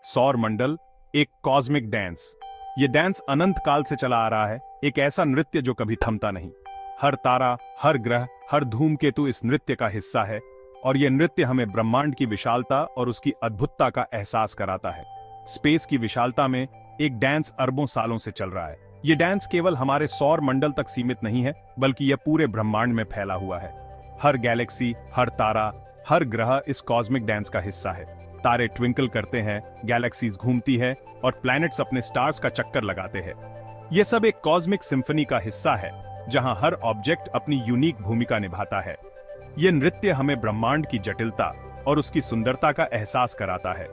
सौर मंडल एक cosmic dance. ये डांस अनंत काल से चला आ रहा है, एक ऐसा नृत्य जो कभी थमता नहीं। हर तारा, हर ग्रह, हर धूमकेतु इस नृत्य का हिस्सा है और यह नृत्य हमें ब्रह्मांड की विशालता और उसकी अद्भुतता का एहसास कराता है। स्पेस की विशालता में एक डांस अरबों सालों से चल रहा है। यह डांस केवल हमारे सौर मंडल तक सीमित नहीं है, बल्कि यह पूरे ब्रह्मांड में फैला हुआ है। हर गैलेक्सी, हर तारा, हर ग्रह इस कॉस्मिक डांस का हिस्सा है। तारे ट्विंकल करते हैं, गैलेक्सीज घूमती है और प्लैनेट्स अपने स्टार्स का चक्कर लगाते हैं। यह सब एक कॉस्मिक सिम्फनी का हिस्सा है, जहां हर ऑब्जेक्ट अपनी यूनिक भूमिका निभाता है। यह नृत्य हमें ब्रह्मांड की जटिलता और उसकी सुंदरता का एहसास कराता है।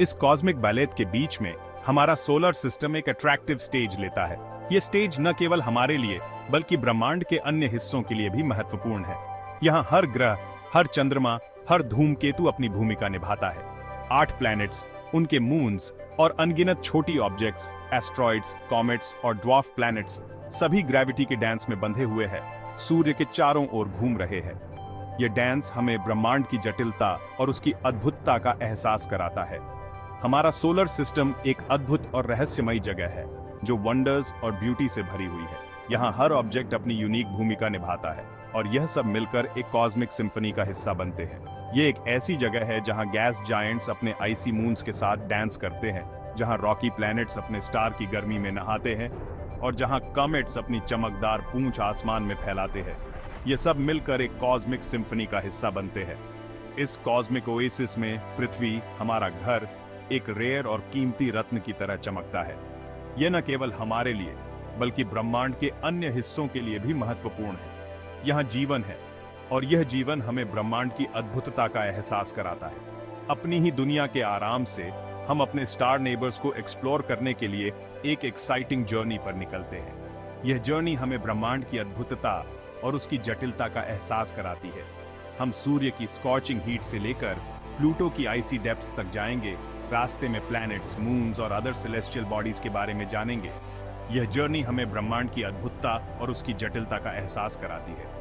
इस कॉस्मिक बैलेट के बीच में हमारा सोलर सिस्टम एक अट्रैक्टिव स्टेज लेता है। यह स्टेज न केवल हमारे लिए, बल्कि ब्रह्मांड के अन्य हिस्सों के लिए भी महत्वपूर्ण है। यहाँ हर ग्रह, हर चंद्रमा, हर धूमकेतु अपनी भूमिका निभाता है। 8 प्लैनेट्स, उनके मून्स और अनगिनत छोटी ऑब्जेक्ट्स, एस्ट्रॉइड्स, कॉमेट्स और ड्वार्फ प्लैनेट्स सभी ग्रेविटी के डांस में बंधे हुए हैं, सूर्य के चारों ओर घूम रहे हैं। यह डांस हमें ब्रह्मांड की जटिलता और उसकी अद्भुतता का एहसास कराता है। हमारा सोलर सिस्टम एक अद्भुत और रहस्यमयी जगह है, जो वंडर्स और ब्यूटी से भरी हुई है। यहाँ हर ऑब्जेक्ट अपनी यूनिक भूमिका निभाता है और यह सब मिलकर एक कॉस्मिक सिम्फनी का हिस्सा बनते हैं। ये एक ऐसी जगह है जहां गैस जायंट्स अपने आइसी मून्स के साथ डांस करते हैं, जहां रॉकी प्लैनेट्स अपने स्टार की गर्मी में नहाते हैं और जहां कॉमेट्स अपनी चमकदार पूंछ आसमान में फैलाते हैं। ये सब मिलकर एक कॉस्मिक सिम्फनी का हिस्सा बनते हैं। इस कॉस्मिक ओएसिस में पृथ्वी, हमारा घर, एक रेयर और कीमती रत्न की तरह चमकता है। यह न केवल हमारे लिए, बल्कि ब्रह्मांड के अन्य हिस्सों के लिए भी महत्वपूर्ण है। यहाँ जीवन है और यह जीवन हमें ब्रह्मांड की अद्भुतता का एहसास कराता है। अपनी ही दुनिया के आराम से हम अपने स्टार नेबर्स को एक्सप्लोर करने के लिए एक एक्साइटिंग जर्नी पर निकलते हैं। यह जर्नी हमें ब्रह्मांड की अद्भुतता और उसकी जटिलता का एहसास कराती है। हम सूर्य की स्कॉचिंग हीट से लेकर प्लूटो की आइसी डेप्थ्स तक जाएंगे। रास्ते में प्लैनेट्स, मून्स और अदर सेलेस्टियल बॉडीज के बारे में जानेंगे। यह जर्नी हमें ब्रह्मांड की अद्भुतता और उसकी जटिलता का एहसास कराती है।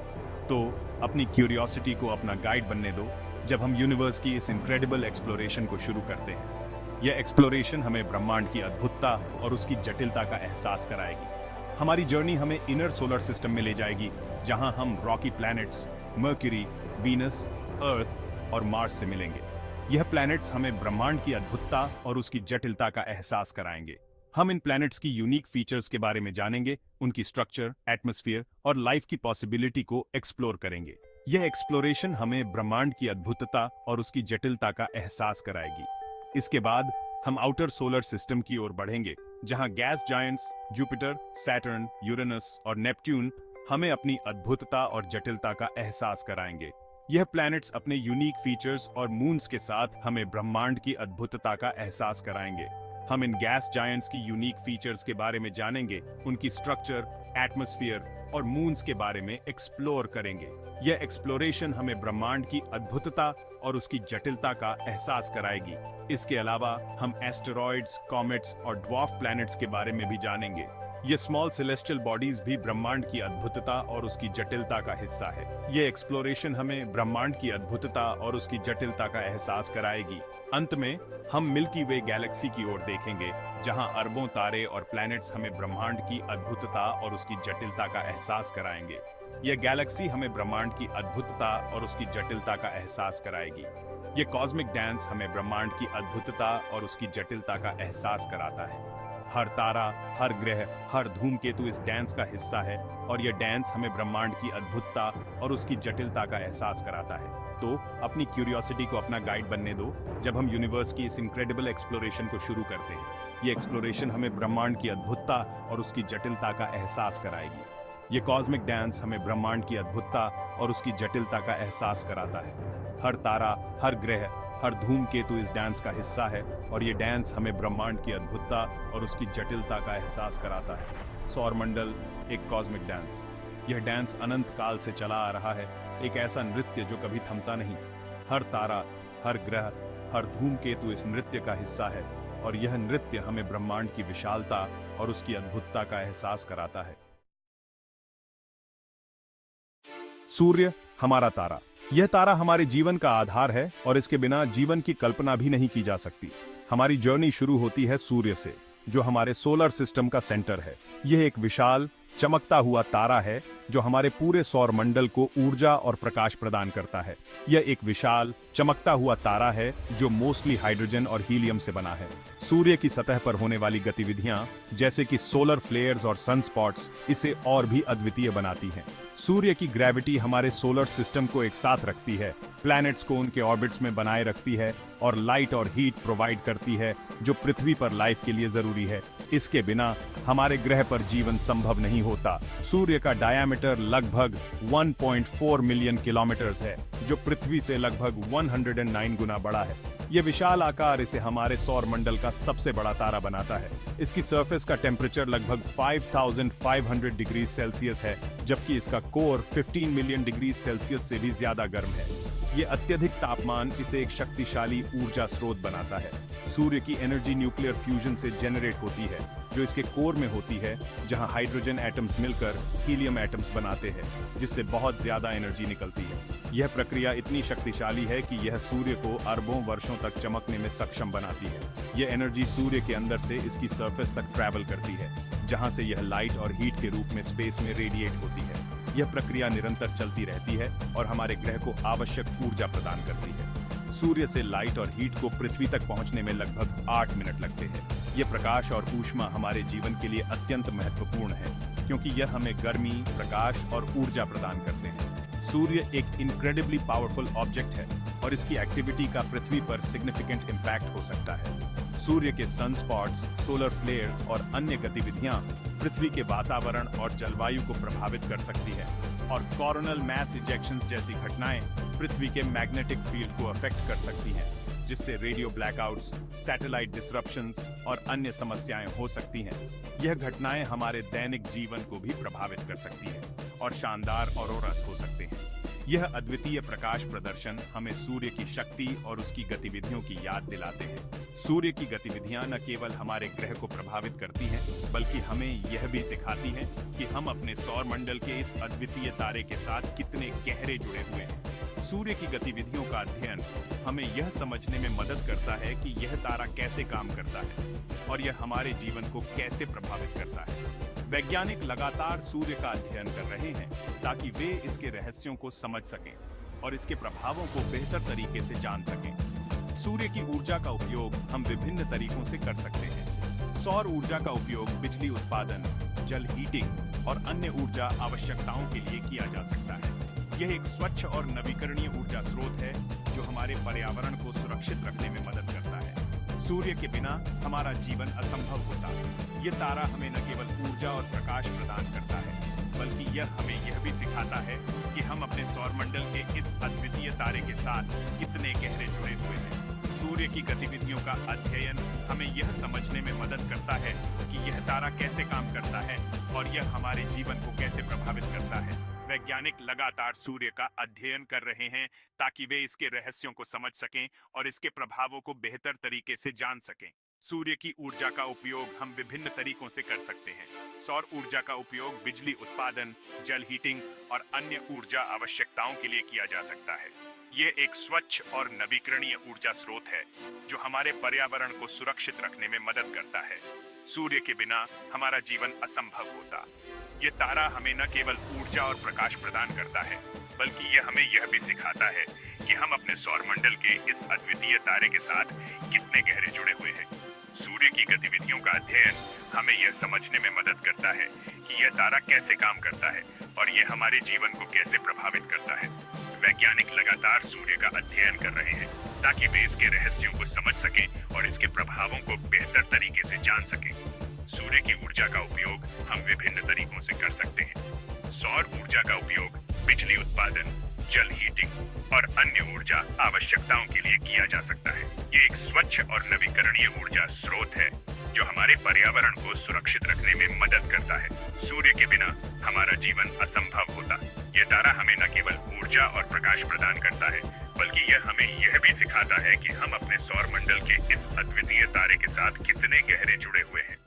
तो अपनी क्यूरियोसिटी को अपना गाइड बनने दो जब हम यूनिवर्स की इस इनक्रेडिबल एक्सप्लोरेशन को शुरू करते हैं। यह एक्सप्लोरेशन हमें ब्रह्मांड की अद्भुतता और उसकी जटिलता का एहसास कराएगी। हमारी जर्नी हमें इनर सोलर सिस्टम में ले जाएगी, जहां हम रॉकी प्लैनेट्स, मर्क्यूरी, वीनस, अर्थ और मार्स से मिलेंगे। यह प्लैनेट्स हमें ब्रह्मांड की अद्भुतता और उसकी जटिलता का एहसास कराएंगे। हम इन प्लैनेट्स की यूनिक फीचर्स के बारे में जानेंगे, उनकी स्ट्रक्चर, एटमॉस्फेयर और लाइफ की पॉसिबिलिटी को एक्सप्लोर करेंगे। यह एक्सप्लोरेशन हमें ब्रह्मांड की अद्भुतता और उसकी जटिलता का एहसास कराएगी। इसके बाद हम आउटर सोलर सिस्टम की ओर बढ़ेंगे, जहां gas giants Jupiter, Saturn, Uranus और नेपट्यून हमें अपनी अद्भुतता और जटिलता का एहसास कराएंगे। यह प्लैनेट्स अपने यूनिक फीचर्स और मून्स के साथ हमें ब्रह्मांड की अद्भुतता का एहसास कराएंगे। हम इन गैस जायंट्स की यूनिक फीचर्स के बारे में जानेंगे, उनकी स्ट्रक्चर, एटमॉस्फेयर और मून्स के बारे में एक्सप्लोर करेंगे। यह एक्सप्लोरेशन हमें ब्रह्मांड की अद्भुतता और उसकी जटिलता का एहसास कराएगी। इसके अलावा हम एस्टेरॉइड्स, कॉमेट्स और ड्वार्फ प्लैनेट्स के बारे में भी जानेंगे। ये स्मॉल सेलेस्टियल बॉडीज भी ब्रह्मांड की अद्भुतता और उसकी जटिलता का हिस्सा है। ये एक्सप्लोरेशन हमें ब्रह्मांड की अद्भुतता और उसकी जटिलता का एहसास कराएगी। अंत में हम मिल्की वे गैलेक्सी की ओर देखेंगे, जहां अरबों तारे और प्लैनेट्स हमें ब्रह्मांड की अद्भुतता और उसकी जटिलता का एहसास कराएंगे। यह गैलेक्सी हमें ब्रह्मांड की अद्भुतता और उसकी जटिलता का एहसास कराएगी। ये कॉस्मिक डांस हमें ब्रह्मांड की अद्भुतता और उसकी जटिलता का एहसास कराता है। हर तारा, हर ग्रह, हर धूमकेतु इस डांस का हिस्सा है और यह डांस हमें ब्रह्मांड की अद्भुतता और उसकी जटिलता का एहसास कराता है। तो अपनी क्यूरियोसिटी को अपना गाइड बनने दो जब हम यूनिवर्स की इस इनक्रेडिबल एक्सप्लोरेशन को शुरू करते हैं। ये एक्सप्लोरेशन हमें ब्रह्मांड की अद्भुतता और उसकी जटिलता का एहसास कराएगी। ये कॉस्मिक डांस हमें ब्रह्मांड की अद्भुतता और उसकी जटिलता का एहसास कराता है। हर तारा, हर ग्रह, हर धूमकेतु इस डांस का हिस्सा है और ये डांस हमें ब्रह्मांड की अद्भुतता और उसकी जटिलता का एहसास कराता है। सौर मंडल एक कॉस्मिक डांस। यह डांस अनंत काल से चला आ रहा है, एक ऐसा नृत्य जो कभी थमता नहीं। हर तारा, हर ग्रह, हर धूमकेतु इस नृत्य का हिस्सा है और यह नृत्य हमें ब्रह्मांड की विशालता और उसकी अद्भुतता का एहसास कराता है। सूर्य हमारा तारा। यह तारा हमारे जीवन का आधार है और इसके बिना जीवन की कल्पना भी नहीं की जा सकती। हमारी जर्नी शुरू होती है सूर्य से, जो हमारे सोलर सिस्टम का सेंटर है। यह एक विशाल चमकता हुआ तारा है जो हमारे पूरे सौर मंडल को ऊर्जा और प्रकाश प्रदान करता है। यह एक विशाल चमकता हुआ तारा है जो मोस्टली हाइड्रोजन और हीलियम से बना है। सूर्य की सतह पर होने वाली गतिविधियां जैसे कि सोलर फ्लेयर्स और सनस्पॉट्स इसे और भी अद्वितीय बनाती हैं। सूर्य की ग्रेविटी हमारे सोलर सिस्टम को एक साथ रखती है, प्लैनेट्स को उनके ऑर्बिट्स में बनाए रखती है और लाइट और हीट प्रोवाइड करती है जो पृथ्वी पर लाइफ के लिए जरूरी है। इसके बिना हमारे ग्रह पर जीवन संभव नहीं होता। सूर्य का डायामीटर लगभग 1.4 मिलियन किलोमीटर्स है, जो पृथ्वी से लगभग 109 गुना बड़ा है। यह विशाल आकार इसे हमारे सौर मंडल का सबसे बड़ा तारा बनाता है। इसकी सरफेस का टेम्परेचर लगभग 5500 डिग्री सेल्सियस है, जबकि इसका कोर 15 मिलियन डिग्री सेल्सियस से भी ज्यादा गर्म है। ये अत्यधिक तापमान इसे एक शक्तिशाली ऊर्जा स्रोत बनाता है। सूर्य की एनर्जी न्यूक्लियर फ्यूजन से जनरेट होती है, जो इसके कोर में होती है, जहां हाइड्रोजन एटम्स मिलकर हीलियम एटम्स बनाते हैं, जिससे बहुत ज्यादा एनर्जी निकलती है। यह प्रक्रिया इतनी शक्तिशाली है कि यह सूर्य को अरबों वर्षों तक चमकने में सक्षम बनाती है। यह एनर्जी सूर्य के अंदर से इसकी सरफेस तक ट्रैवल करती है, जहां से यह लाइट और हीट के रूप में स्पेस में रेडिएट होती है। यह प्रक्रिया निरंतर चलती रहती है और हमारे ग्रह को आवश्यक ऊर्जा प्रदान करती है। सूर्य से लाइट और हीट को पृथ्वी तक पहुंचने में लगभग 8 मिनट लगते हैं। यह प्रकाश और ऊष्मा हमारे जीवन के लिए अत्यंत महत्वपूर्ण है, क्योंकि यह हमें गर्मी, प्रकाश और ऊर्जा प्रदान करते हैं। सूर्य एक इनक्रेडिबली पावरफुल ऑब्जेक्ट है और इसकी एक्टिविटी का पृथ्वी पर सिग्निफिकेंट इम्पैक्ट हो सकता है। सूर्य के सनस्पॉट्स, सोलर फ्लेयर्स और अन्य गतिविधियां पृथ्वी के वातावरण और जलवायु को प्रभावित कर सकती है, और कोरोनल मैस इजेक्शंस जैसी घटनाएं पृथ्वी के मैग्नेटिक फील्ड को अफेक्ट कर सकती हैं, जिससे रेडियो ब्लैकआउट्स, सैटेलाइट डिसरप्शंस और अन्य समस्याएं हो सकती हैं। यह घटनाएं हमारे दैनिक जीवन को भी प्रभावित कर सकती हैं और शानदार ऑरोरास हो सकते हैं। यह अद्वितीय प्रकाश प्रदर्शन हमें सूर्य की शक्ति और उसकी गतिविधियों की याद दिलाते हैं। सूर्य की गतिविधियां न केवल हमारे ग्रह को प्रभावित करती हैं, बल्कि हमें यह भी सिखाती हैं कि हम अपने सौर मंडल के इस अद्वितीय तारे के साथ कितने गहरे जुड़े हुए हैं। सूर्य की गतिविधियों का अध्ययन हमें यह समझने में मदद करता है कि यह तारा कैसे काम करता है और यह हमारे जीवन को कैसे प्रभावित करता है। वैज्ञानिक लगातार सूर्य का अध्ययन कर रहे हैं ताकि वे इसके रहस्यों को समझ सकें और इसके प्रभावों को बेहतर तरीके से जान सकें। सूर्य की ऊर्जा का उपयोग हम विभिन्न तरीकों से कर सकते हैं। सौर ऊर्जा का उपयोग बिजली उत्पादन, जल हीटिंग और अन्य ऊर्जा आवश्यकताओं के लिए किया जा सकता है। यह एक स्वच्छ और नवीकरणीय ऊर्जा स्रोत है जो हमारे पर्यावरण को सुरक्षित रखने में मदद करता है। सूर्य के बिना हमारा जीवन असंभव होता। ये तारा हमें न केवल ऊर्जा और प्रकाश प्रदान करता है, बल्कि यह हमें यह भी सिखाता है कि हम अपने सौरमंडल के इस अद्वितीय तारे के साथ कितने गहरे जुड़े हुए हैं। सूर्य की गतिविधियों का अध्ययन हमें यह समझने में मदद करता है कि यह तारा कैसे काम करता है और यह हमारे जीवन को कैसे प्रभावित करता है। वैज्ञानिक लगातार सूर्य का अध्ययन कर रहे हैं ताकि वे इसके रहस्यों को समझ सकें और इसके प्रभावों को बेहतर तरीके से जान सकें। सूर्य की ऊर्जा का उपयोग हम विभिन्न तरीकों से कर सकते हैं। सौर ऊर्जा का उपयोग बिजली उत्पादन, जल हीटिंग और अन्य ऊर्जा आवश्यकताओं के लिए किया जा सकता है। ये एक स्वच्छ और नवीकरणीय ऊर्जा स्रोत है जो हमारे पर्यावरण को सुरक्षित रखने में मदद करता है। सूर्य के बिना हमारा जीवन असंभव होता। ये तारा हमें न केवल ऊर्जा और प्रकाश प्रदान करता है, बल्कि यह हमें यह भी सिखाता है कि हम अपने सौरमंडल के इस अद्वितीय तारे के साथ कितने गहरे जुड़े हुए हैं। सूर्य की गतिविधियों का अध्ययन हमें यह समझने में मदद करता है कि यह तारा कैसे काम करता है और यह हमारे जीवन को कैसे प्रभावित करता है। वैज्ञानिक लगातार सूर्य का अध्ययन कर रहे हैं ताकि वे इसके रहस्यों को समझ सकें और इसके प्रभावों को बेहतर तरीके से जान सकें। सूर्य की ऊर्जा का उपयोग हम विभिन्न तरीकों से कर सकते हैं। सौर ऊर्जा का उपयोग बिजली उत्पादन, जल हीटिंग और अन्य ऊर्जा आवश्यकताओं के लिए किया जा सकता है। ये एक स्वच्छ और नवीकरणीय ऊर्जा स्रोत है जो हमारे पर्यावरण को सुरक्षित रखने में मदद करता है। सूर्य के बिना हमारा जीवन असंभव होता। ये तारा हमें न केवल ऊर्जा और प्रकाश प्रदान करता है, बल्कि यह हमें यह भी सिखाता है कि हम अपने सौर मंडल के इस अद्वितीय तारे के साथ कितने गहरे जुड़े हुए हैं।